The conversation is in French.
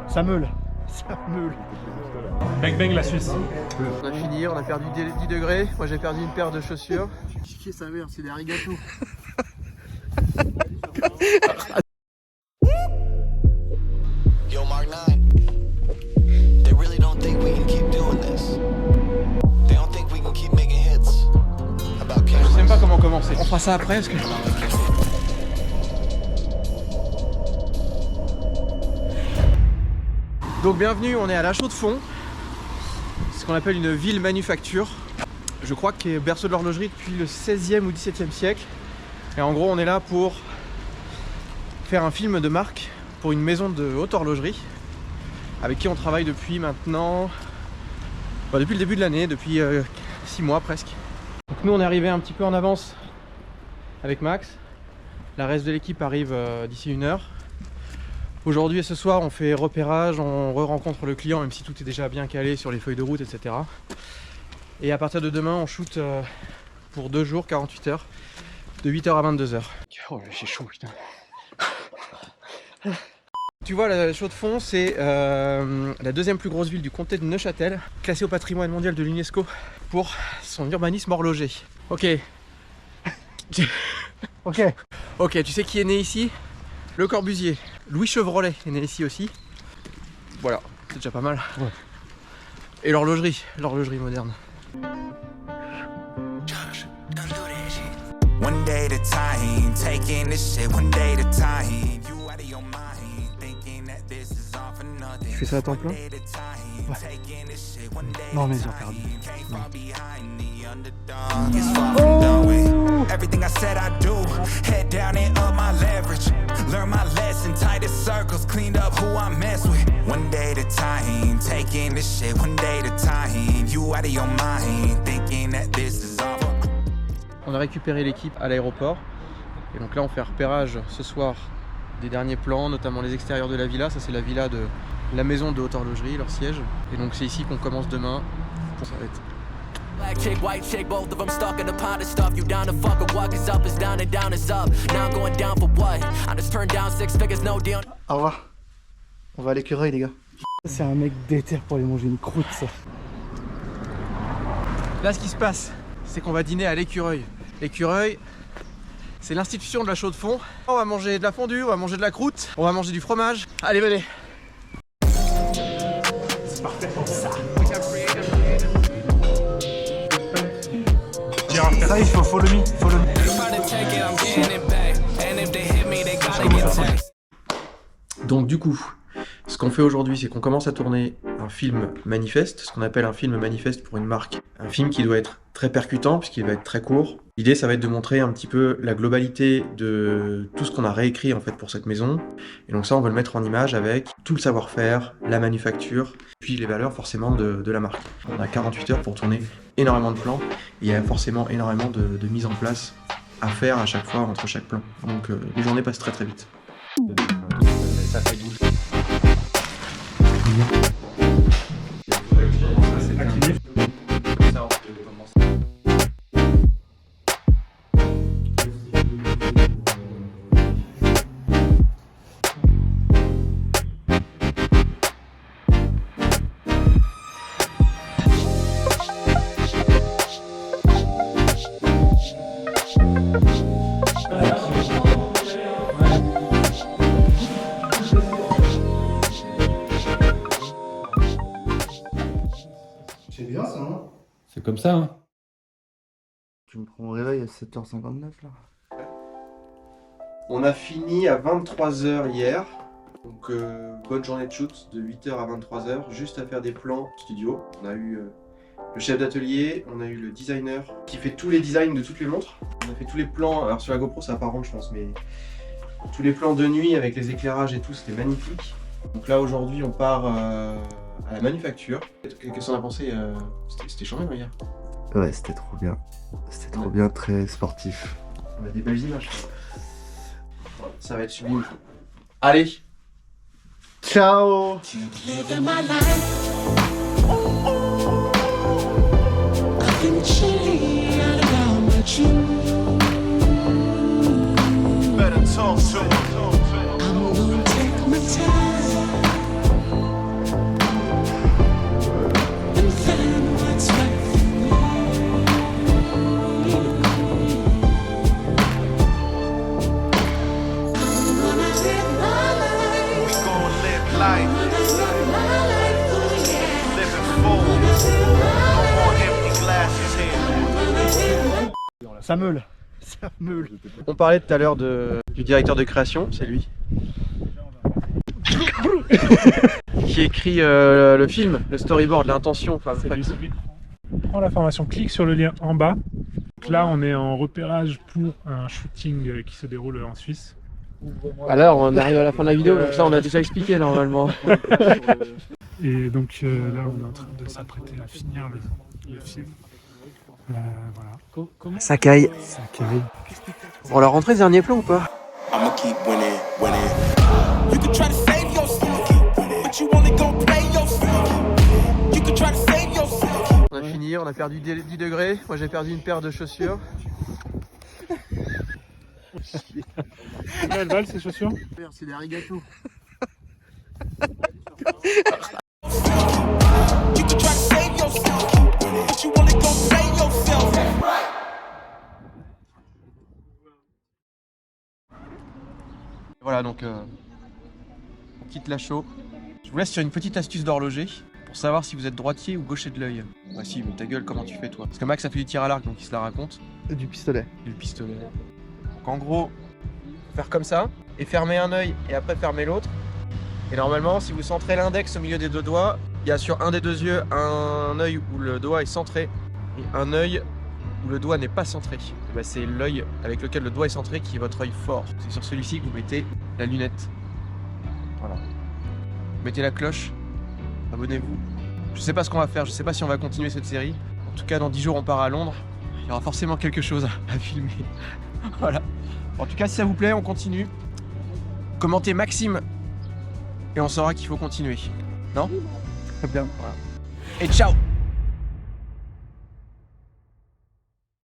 Ça meule. Ça meule. Bang bang la Suisse. On a fini, on a perdu 10 degrés. Moi j'ai perdu une paire de chaussures. Chier sa mère, c'est des arigato. Yo, Mark 9. They really don't think we can keep doing this. They don't think we can keep making hits about Je sais cameras. même pas comment commencer. On fera ça après parce que... Donc bienvenue, on est à La Chaux-de-Fonds. C'est ce qu'on appelle une ville manufacture. Je crois qu'il est berceau de l'horlogerie depuis le 16e ou 17e siècle. Et en gros on est là pour faire un film de marque pour une maison de haute horlogerie avec qui on travaille depuis maintenant... depuis le début de l'année, depuis 6 mois presque. Donc nous on est arrivé un petit peu en avance avec Max. La reste de l'équipe arrive d'ici 1 heure. Aujourd'hui et ce soir on fait repérage, on re-rencontre le client même si tout est déjà bien calé sur les feuilles de route, etc. Et à partir de demain on shoot pour 2 jours, 48 heures, de 8h à 22h. Oh j'ai chaud putain. Tu vois, la Chaux-de-Fonds, c'est la deuxième plus grosse ville du comté de Neuchâtel, classée au patrimoine mondial de l'UNESCO pour son urbanisme horloger. Ok. Ok, tu sais qui est né ici? Le Corbusier. Louis Chevrolet est né ici aussi. Voilà, c'est déjà pas mal. Ouais. Et l'horlogerie moderne. One day at a time, taking this shit one day at a time. You out of your mind, thinking that this is all for nothing. Tu fais ça à temps plein? Ouais. Non mais ils ont perdu. Everything I said I do, head down and up my leverage. Learn my lesson, tightest circles, cleaned up who I mess with. One day at a time, taking this shit one day at a time. You out of your mind, thinking that this is all. On a récupéré l'équipe à l'aéroport. Et donc là on fait repérage ce soir des derniers plans, notamment les extérieurs de la villa. Ça c'est la villa de la maison de haute horlogerie, leur siège. Et donc c'est ici qu'on commence demain. Ça va être... Black chick, white chick, both of them stuck in the pot of stuff. You down to fuck or what? Cause up is down and down is up. Now I'm going down for what? I just turned down 6 figures, no deal. Au revoir. On va à l'écureuil les gars. C'est un mec déter pour aller manger une croûte ça. Là ce qui se passe, c'est qu'on va dîner à l'écureuil. L'écureuil, c'est l'institution de la Chaux-de-Fonds. On va manger de la fondue, on va manger de la croûte, on va manger du fromage. Allez venez. C'est parfait pour ça. Ça il faut follow me. Donc du coup, ce qu'on fait aujourd'hui, c'est qu'on commence à tourner un film manifeste, ce qu'on appelle un film manifeste pour une marque. Un film qui doit être très percutant puisqu'il va être très court. L'idée, ça va être de montrer un petit peu la globalité de tout ce qu'on a réécrit en fait pour cette maison. Et donc ça, on va le mettre en image avec tout le savoir-faire, la manufacture, puis les valeurs forcément de la marque. On a 48 heures pour tourner énormément de plans. Et il y a forcément énormément de mise en place à faire à chaque fois entre chaque plan. Donc les journées passent très très vite. Ça fait 12. C'est bien ça non? C'est comme ça, hein. Tu me prends au réveil à 7h59 là. On a fini à 23h hier. Donc bonne journée de shoot de 8h à 23h, juste à faire des plans studio. On a eu le chef d'atelier, on a eu le designer qui fait tous les designs de toutes les montres. On a fait tous les plans, alors sur la GoPro ça va pas rendre je pense, mais tous les plans de nuit avec les éclairages et tout, c'était magnifique. Donc là aujourd'hui on part à la manufacture. Qu'est-ce qu'on a pensé? C'était chambé hier. Ouais c'était trop bien. C'était trop bien, très sportif. On a des belles images. Ça va être sublime. Allez! Ciao! Better talk to me. life. Living full. No more empty glasses here. Ça meule. Ça meule. On parlait tout à l'heure du directeur de création, c'est lui. Qui écrit le film, le storyboard, l'intention. Enfin, Prends la formation, clique sur le lien en bas. Donc là, on est en repérage pour un shooting qui se déroule en Suisse. Alors, on arrive à la fin de la vidéo, donc ça on a déjà expliqué normalement. Et donc là, on est en train de s'apprêter à finir le film. Voilà. Ça caille. Ça caille. On leur rentrer ce dernier plan ou pas? I'ma keep winning, winning. You can try to save yourself, but you only gon' play yourself. You can try to save yourself. On a fini, on a perdu 10 degrés. Moi j'ai perdu une paire de chaussures. Elles valent ces chaussures? C'est des arigato. You can try to save yourself, but you only gon' play yourself. Voilà donc on quitte la chaux. Je vous laisse sur une petite astuce d'horloger pour savoir si vous êtes droitier ou gaucher de l'œil. Bah si, mais ta gueule, comment tu fais toi? Parce que Max a fait du tir à l'arc donc il se la raconte. Du pistolet. Du pistolet. Donc en gros, faire comme ça et fermer un œil et après fermer l'autre. Et normalement, si vous centrez l'index au milieu des deux doigts, il y a sur un des deux yeux un œil où le doigt est centré et un œil où le doigt n'est pas centré. Et bah, c'est l'œil avec lequel le doigt est centré qui est votre œil fort. C'est sur celui-ci que vous mettez la lunette. Voilà. Mettez la cloche, abonnez-vous. Je sais pas ce qu'on va faire, je sais pas si on va continuer cette série. En tout cas, dans 10 jours, on part à Londres. Il y aura forcément quelque chose à filmer. Voilà. En tout cas, si ça vous plaît, on continue. Commentez Maxime et on saura qu'il faut continuer. Non? Très bien. Et ciao!